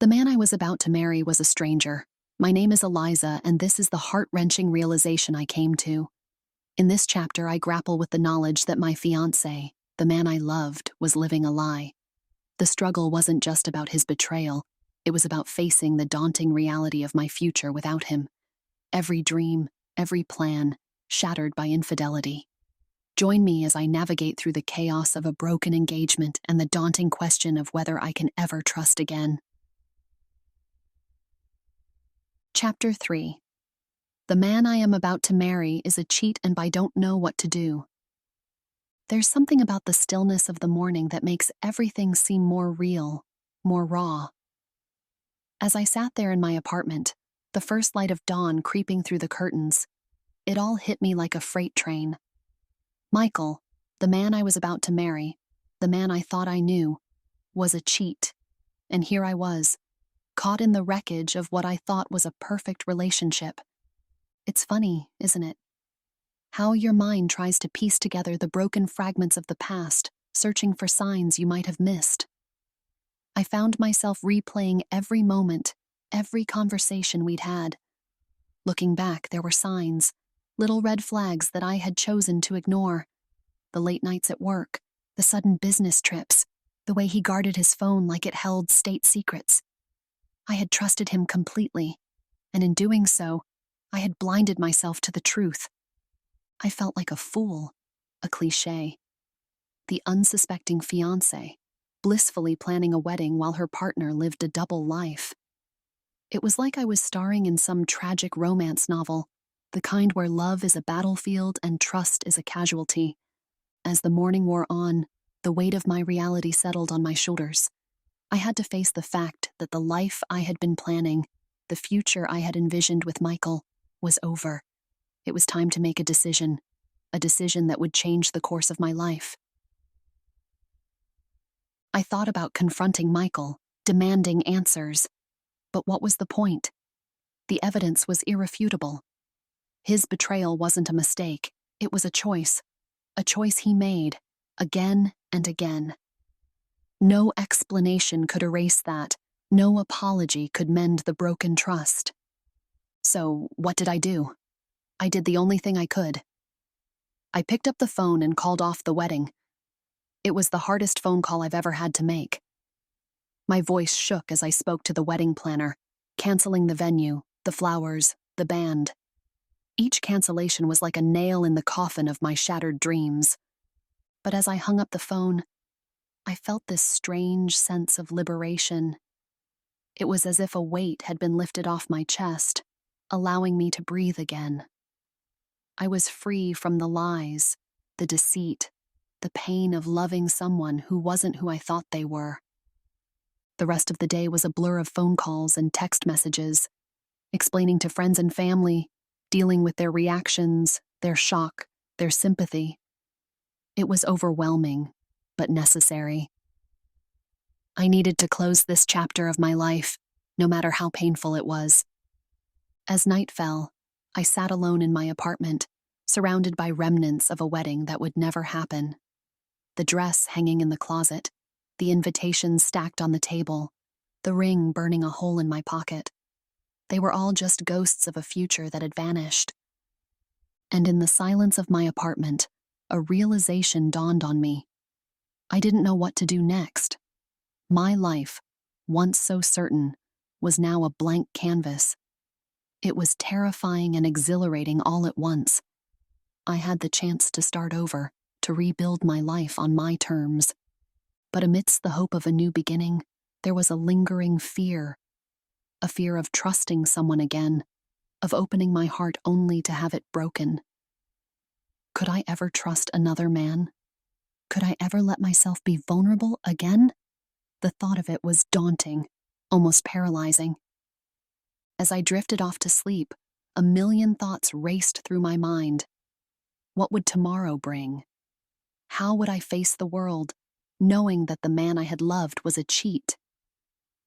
The man I was about to marry was a stranger. My name is Eliza, and this is the heart-wrenching realization I came to. In this chapter, I grapple with the knowledge that my fiancé, the man I loved, was living a lie. The struggle wasn't just about his betrayal. It was about facing the daunting reality of my future without him. Every dream, every plan, shattered by infidelity. Join me as I navigate through the chaos of a broken engagement and the daunting question of whether I can ever trust again. Chapter 3. The man I am about to marry is a cheat and I don't know what to do. There's something about the stillness of the morning that makes everything seem more real, more raw. As I sat there in my apartment, the first light of dawn creeping through the curtains, it all hit me like a freight train. Michael, the man I was about to marry, the man I thought I knew, was a cheat. And here I was, caught in the wreckage of what I thought was a perfect relationship. It's funny, isn't it? How your mind tries to piece together the broken fragments of the past, searching for signs you might have missed. I found myself replaying every moment, every conversation we'd had. Looking back, there were signs, little red flags that I had chosen to ignore. The late nights at work, the sudden business trips, the way he guarded his phone like it held state secrets. I had trusted him completely, and in doing so, I had blinded myself to the truth. I felt like a fool, a cliché. The unsuspecting fiancé, blissfully planning a wedding while her partner lived a double life. It was like I was starring in some tragic romance novel, the kind where love is a battlefield and trust is a casualty. As the morning wore on, the weight of my reality settled on my shoulders. I had to face the fact that the life I had been planning, the future I had envisioned with Michael, was over. It was time to make a decision that would change the course of my life. I thought about confronting Michael, demanding answers. But what was the point? The evidence was irrefutable. His betrayal wasn't a mistake. It was a choice he made, again and again. No explanation could erase that. No apology could mend the broken trust. So, what did I do? I did the only thing I could. I picked up the phone and called off the wedding. It was the hardest phone call I've ever had to make. My voice shook as I spoke to the wedding planner, canceling the venue, the flowers, the band. Each cancellation was like a nail in the coffin of my shattered dreams. But as I hung up the phone, I felt this strange sense of liberation. It was as if a weight had been lifted off my chest, allowing me to breathe again. I was free from the lies, the deceit, the pain of loving someone who wasn't who I thought they were. The rest of the day was a blur of phone calls and text messages, explaining to friends and family, dealing with their reactions, their shock, their sympathy. It was overwhelming, but necessary. I needed to close this chapter of my life, no matter how painful it was. As night fell, I sat alone in my apartment, surrounded by remnants of a wedding that would never happen. The dress hanging in the closet, the invitations stacked on the table, the ring burning a hole in my pocket. They were all just ghosts of a future that had vanished. And in the silence of my apartment, a realization dawned on me. I didn't know what to do next. My life, once so certain, was now a blank canvas. It was terrifying and exhilarating all at once. I had the chance to start over, to rebuild my life on my terms. But amidst the hope of a new beginning, there was a lingering fear. A fear of trusting someone again, of opening my heart only to have it broken. Could I ever trust another man? Could I ever let myself be vulnerable again? The thought of it was daunting, almost paralyzing. As I drifted off to sleep, a million thoughts raced through my mind. What would tomorrow bring? How would I face the world, knowing that the man I had loved was a cheat?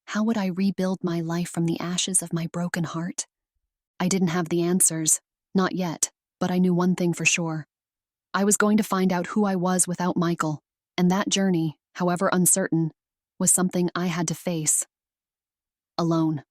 How would I rebuild my life from the ashes of my broken heart? I didn't have the answers, not yet, but I knew one thing for sure. I was going to find out who I was without Michael, and that journey, however uncertain, was something I had to face. alone.